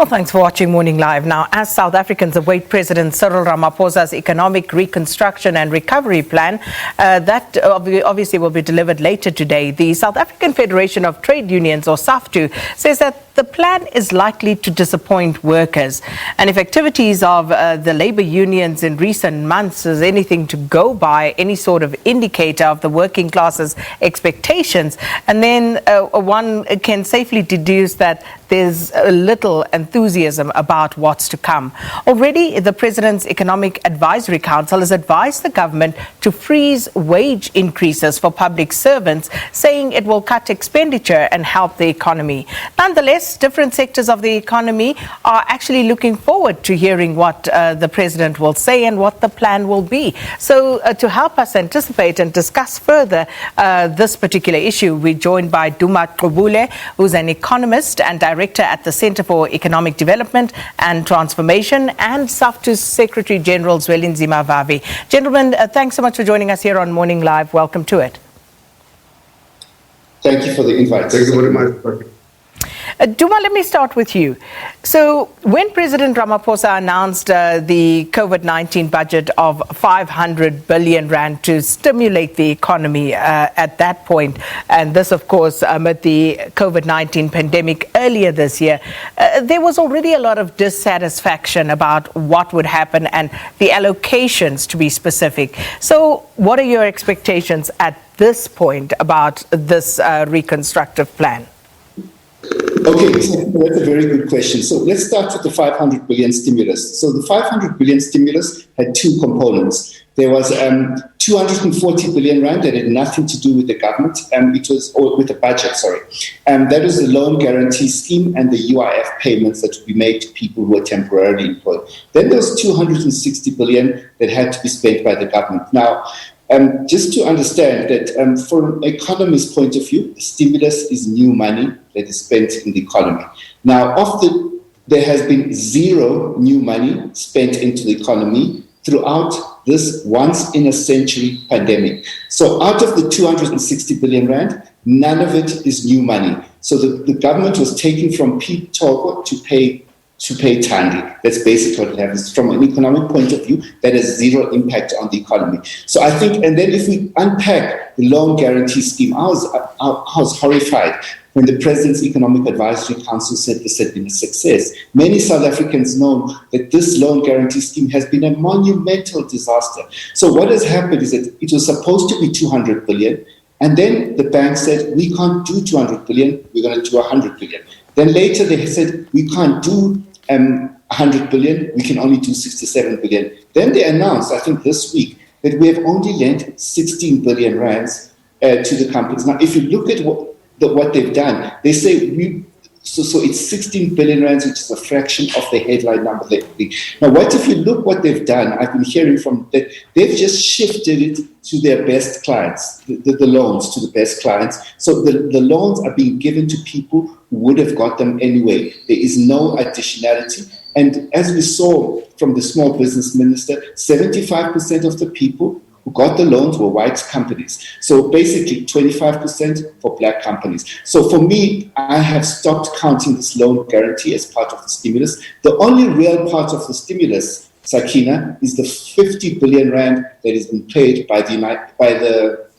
Well, thanks for watching Morning Live. Now, as South Africans await President Cyril Ramaphosa's economic reconstruction and recovery plan, that obviously will be delivered later today, the South African Federation of Trade Unions, or SAFTU, says that the plan is likely to disappoint workers. And if activities of the labour unions in recent months is anything to go by, any sort of indicator of the working class's expectations, and then one can safely deduce that there's little enthusiasm about what's to come. Already, the President's Economic Advisory Council has advised the government to freeze wage increases for public servants, saying it will cut expenditure and help the economy. Nonetheless, different sectors of the economy are actually looking forward to hearing what the President will say and what the plan will be. So to help us anticipate and discuss further this particular issue, we're joined by Duma Gqubule, who's an economist and director at the Centre for Economic Development and Transformation, and SAFTU's Secretary General Zwelinzima Vavi. Gentlemen, thanks so much for joining us here on Morning Live. Welcome to it. Thank you for the invite. Thank you very much. Duma, let me start with you. So when President Ramaphosa announced the COVID-19 budget of 500 billion rand to stimulate the economy at that point, and this, of course, amid the COVID-19 pandemic earlier this year, there was already a lot of dissatisfaction about what would happen and the allocations, to be specific. So what are your expectations at this point about this reconstructive plan? Okay, so that's a very good question. So let's start with the 500 billion stimulus. So the 500 billion stimulus had two components. There was 240 billion rand that had nothing to do with the government, with the budget, sorry. That was the loan guarantee scheme and the UIF payments that would be made to people who were temporarily employed. Then there was 260 billion that had to be spent by the government. Now, just to understand that from an economist's point of view, stimulus is new money that is spent in the economy. Now, there has been zero new money spent into the economy throughout this once-in-a-century pandemic. So out of the 260 billion rand, none of it is new money. So the government was taking from Pete Togo to pay Tandi. That's basically what it happens. From an economic point of view, that has zero impact on the economy. So I think, and then if we unpack the loan guarantee scheme, I was horrified when the President's Economic Advisory Council said this had been a success. Many South Africans know that this loan guarantee scheme has been a monumental disaster. So what has happened is that it was supposed to be 200 billion, and then the bank said, we can't do 200 billion, we're going to do 100 billion. Then later they said, we can't do 100 billion, we can only do 67 billion. Then they announced, I think this week, that we have only lent 16 billion rands to the companies. Now, if you look at what they've done, they say so it's 16 billion rands, which is a fraction of the headline number. Now, what if you look what they've done? I've been hearing from that they've just shifted it to their best clients, the loans to the best clients. So the loans are being given to people who would have got them anyway. There is no additionality. And as we saw from the small business minister, 75% of the people who got the loans were white companies. So basically 25% for black companies. So for me, I have stopped counting this loan guarantee as part of the stimulus. The only real part of the stimulus, Sakina, is the 50 billion rand that has been paid by the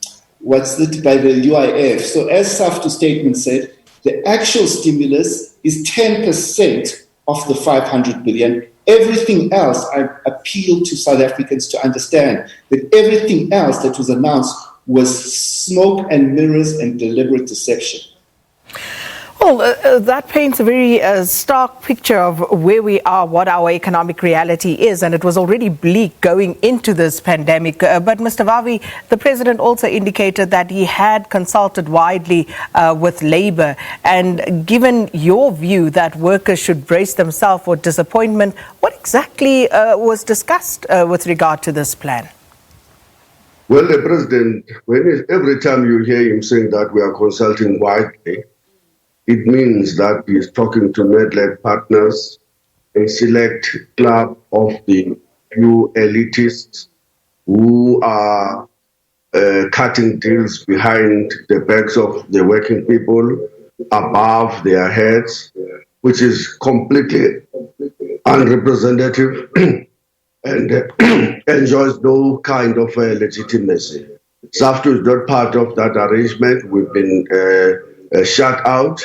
UIF. So as SAFTU statement said, the actual stimulus is 10% of the 500 billion. Everything else, I appeal to South Africans to understand that everything else that was announced was smoke and mirrors and deliberate deception. Well, that paints a very stark picture of where we are, what our economic reality is, and it was already bleak going into this pandemic. But Mr. Vavi, the President also indicated that he had consulted widely with Labour, and given your view that workers should brace themselves for disappointment, what exactly was discussed with regard to this plan? Well, the President, every time you hear him saying that we are consulting widely, it means that he is talking to net-led partners, a select club of the few elitists who are cutting deals behind the backs of the working people, above their heads, which is completely unrepresentative and enjoys no kind of legitimacy. SAFTU is not part of that arrangement. We've been shut out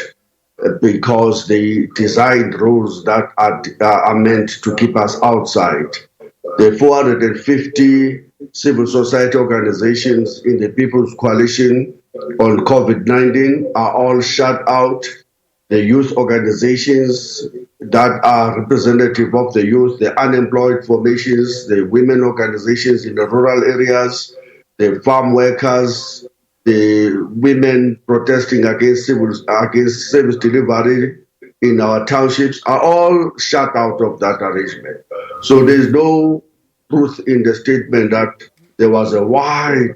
because they designed rules that are meant to keep us outside. The 450 civil society organizations in the People's Coalition on COVID-19 are all shut out. The youth organizations that are representative of the youth, the unemployed formations, the women organizations in the rural areas, the farm workers, the women protesting against service delivery in our townships are all shut out of that arrangement. So there's no truth in the statement that there was a wide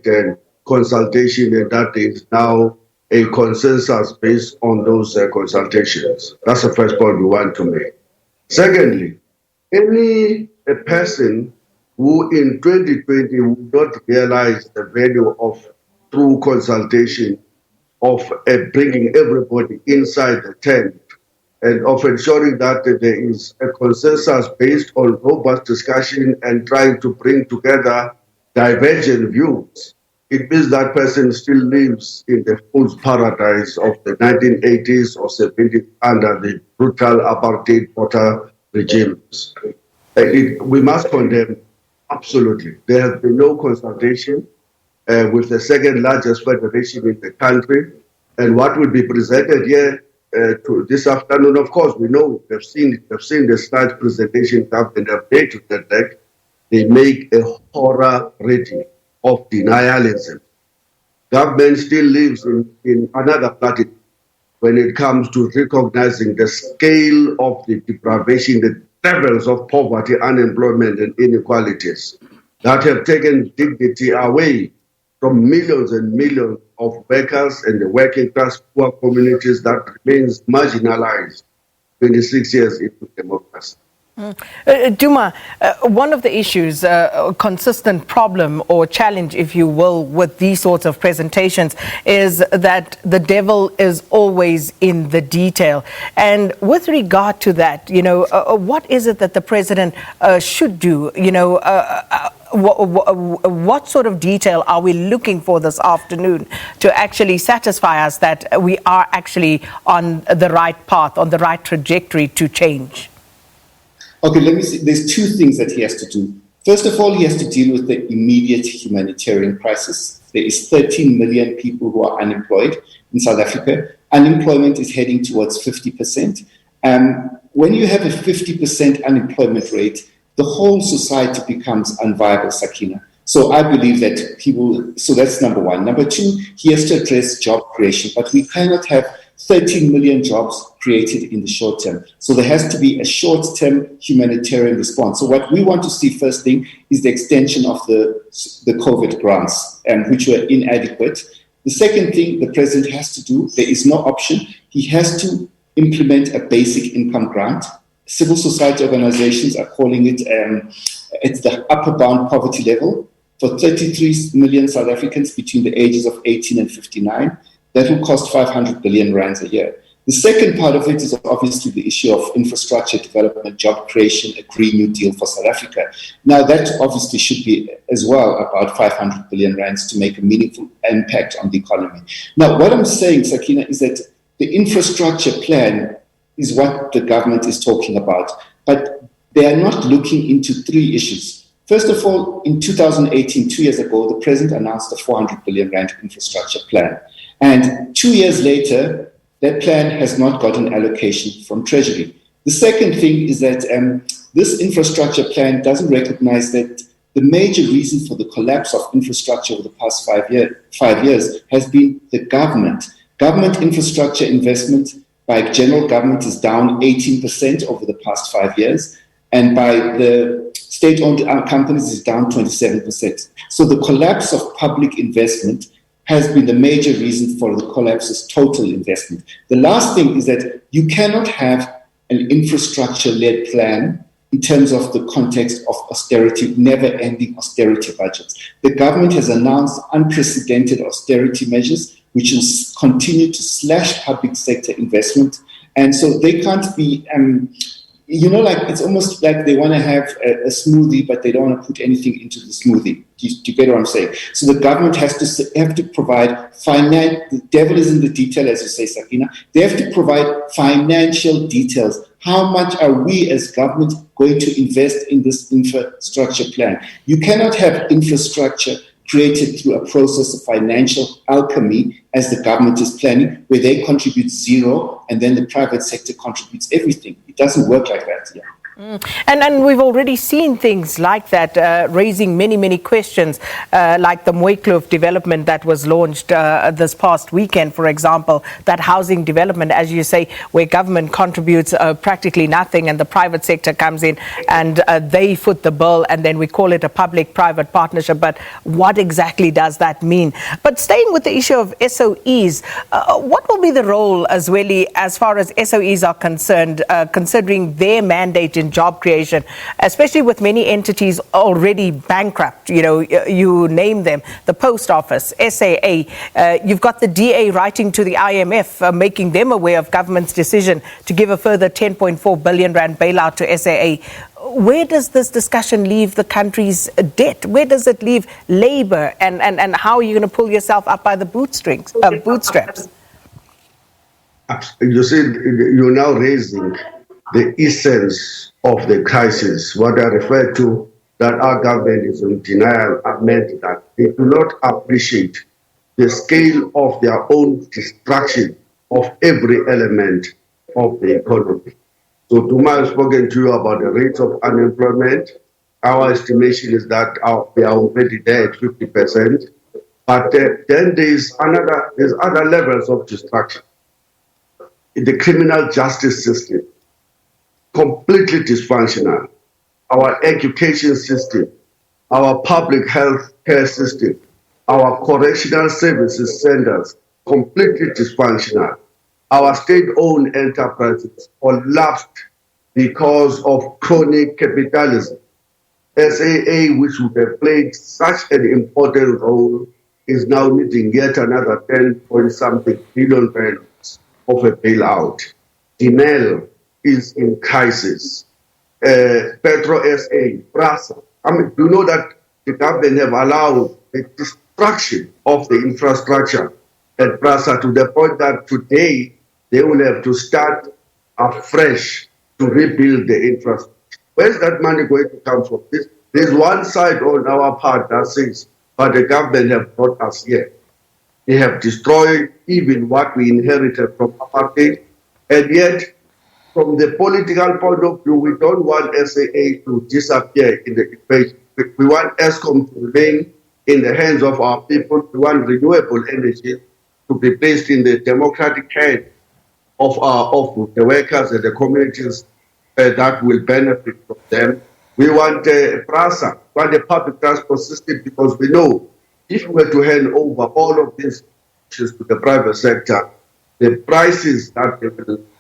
consultation and that is now a consensus based on those consultations. That's the first point we want to make. Secondly, a person who in 2020 would not realize the value of true consultation, of bringing everybody inside the tent, and of ensuring that there is a consensus based on robust discussion and trying to bring together divergent views. It means that person still lives in the fool's paradise of the 1980s or 70s under the brutal apartheid border regimes. We must condemn, absolutely. There has been no consultation with the second largest federation in the country. And what will be presented here to this afternoon, of course, we know, we've seen the slide presentation government update to the deck. They make a horror rating of denialism. Government still lives in another planet when it comes to recognizing the scale of the deprivation, the levels of poverty, unemployment, and inequalities that have taken dignity away from millions and millions of workers and the working class poor communities that remains marginalized 26 years into democracy. Duma, one of the issues, a consistent problem or challenge, if you will, with these sorts of presentations is that the devil is always in the detail. And with regard to that, what is it that the president should do? What sort of detail are we looking for this afternoon to actually satisfy us that we are actually on the right path, on the right trajectory to change? Okay, let me see. There's two things that he has to do. First of all, he has to deal with the immediate humanitarian crisis. There is 13 million people who are unemployed in South Africa. Unemployment is heading towards 50%. When you have a 50% unemployment rate, the whole society becomes unviable, Sakina. So I believe that so that's number one. Number two, he has to address job creation, but we cannot have 13 million jobs created in the short term. So there has to be a short-term humanitarian response. So what we want to see first thing is the extension of the COVID grants, which were inadequate. The second thing the president has to do, there is no option. He has to implement a basic income grant. Civil society organizations are calling it it's the upper bound poverty level for 33 million South Africans between the ages of 18 and 59. That will cost 500 billion rands a year. The second part of it is obviously the issue of infrastructure development, job creation, a Green New Deal for South Africa. Now, that obviously should be as well about 500 billion rands to make a meaningful impact on the economy. Now, what I'm saying, Sakina, is that the infrastructure plan is what the government is talking about, but they are not looking into three issues. First of all, in 2018, 2 years ago, the president announced a 400 billion rand infrastructure plan. And 2 years later, that plan has not got an allocation from Treasury. The second thing is that this infrastructure plan doesn't recognize that the major reason for the collapse of infrastructure over the past 5 years has been the government. Government infrastructure investment by general government is down 18% over the past 5 years, and by the state-owned companies is down 27%. So the collapse of public investment has been the major reason for the collapse's total investment. The last thing is that you cannot have an infrastructure-led plan in terms of the context of austerity, never-ending austerity budgets. The government has announced unprecedented austerity measures, which will continue to slash public sector investment And so they can't be, like it's almost like they want to have a smoothie, but they don't want to put anything into the smoothie. Do you get what I'm saying? So the government have to provide finance. The devil is in the detail, as you say, Sakina. They have to provide financial details. How much are we as government going to invest in this infrastructure plan? You cannot have infrastructure created through a process of financial alchemy, as the government is planning, where they contribute zero and then the private sector contributes everything. It doesn't work like that. Yeah. And we've already seen things like that raising many questions, like the Mooikloof development that was launched this past weekend, for example, that housing development, as you say, where government contributes practically nothing and the private sector comes in and they foot the bill, and then we call it a public-private partnership. But what exactly does that mean? But staying with the issue of SOEs, what will be the role, Zweli, as far as SOEs are concerned, considering their mandate in job creation, especially with many entities already bankrupt? You name them, the Post Office, SAA, you've got the DA writing to the IMF, making them aware of government's decision to give a further 10.4 billion rand bailout to SAA. Where does this discussion leave the country's debt? Where does it leave labour? And how are you going to pull yourself up by the bootstraps? You see, you're now raising the essence of the crisis. What I refer to, that our government is in denial, meant that they do not appreciate the scale of their own destruction of every element of the economy. So Duma has spoken to you about the rates of unemployment. Our estimation is that we are already there at 50%. But then there's other levels of destruction. In the criminal justice system, completely dysfunctional. Our education system, our public health care system, our correctional services centers, completely dysfunctional. Our state-owned enterprises collapsed because of chronic capitalism. SAA, which would have played such an important role, is now needing yet another 10-point-something billion rands of a bailout. Denel is in crisis. Petro SA, PRASA. Do you know that the government have allowed the destruction of the infrastructure at PRASA to the point that today they will have to start afresh to rebuild the infrastructure? Where's that money going to come from? There's one side on our part that says, but the government have brought us here. They have destroyed even what we inherited from apartheid, and yet, from the political point of view, we don't want SAA to disappear in the equation. We want ESCOM to remain in the hands of our people. We want renewable energy to be placed in the democratic hands of the workers and the communities that will benefit from them. We want PRASA, we want a public transport system, because we know if we were to hand over all of these issues to the private sector, the prices that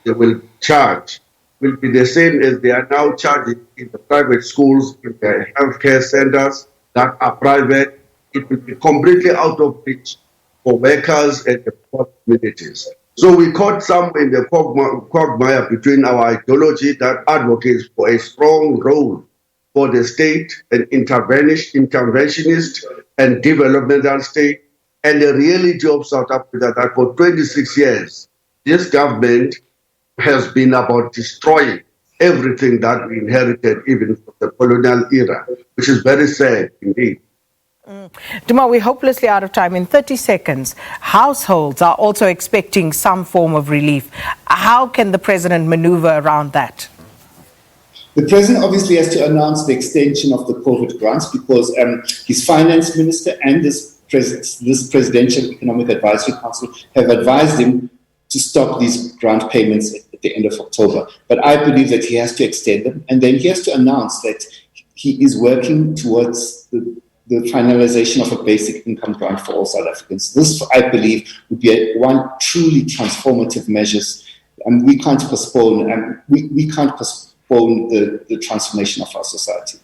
they will charge will be the same as they are now charging in the private schools, in the healthcare centers that are private. It will be completely out of reach for workers and the poor communities. So we caught somewhere in the quagmire between our ideology that advocates for a strong role for the state, an interventionist and developmental state, and the reality of South Africa that for 26 years, this government has been about destroying everything that we inherited even from the colonial era, which is very sad indeed. Duma, we're hopelessly out of time. In 30 seconds, households are also expecting some form of relief. How can the president maneuver around that? The president obviously has to announce the extension of the COVID grants, because his finance minister and this Presidential Economic Advisory Council have advised him to stop these grant payments at the end of October. But I believe that he has to extend them, and then he has to announce that he is working towards the finalization of a basic income grant for all South Africans. This, I believe, would be one truly transformative measures, and we can't postpone. We can't postpone the transformation of our society.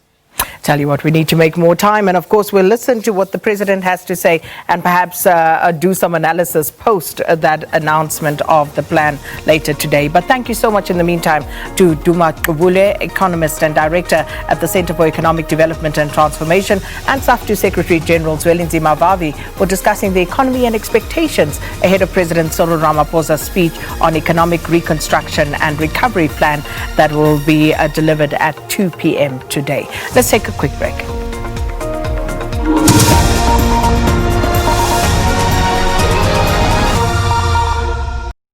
Tell you what, we need to make more time, and of course we'll listen to what the president has to say and perhaps do some analysis post that announcement of the plan later today. But thank you so much in the meantime to Duma Gqubule, economist and director at the Center for Economic Development and Transformation, and SAFTU Secretary General Zwelinzima Vavi for discussing the economy and expectations ahead of President Cyril Ramaphosa's speech on economic reconstruction and recovery plan that will be delivered at 2 p.m. today. Let's take a quick break.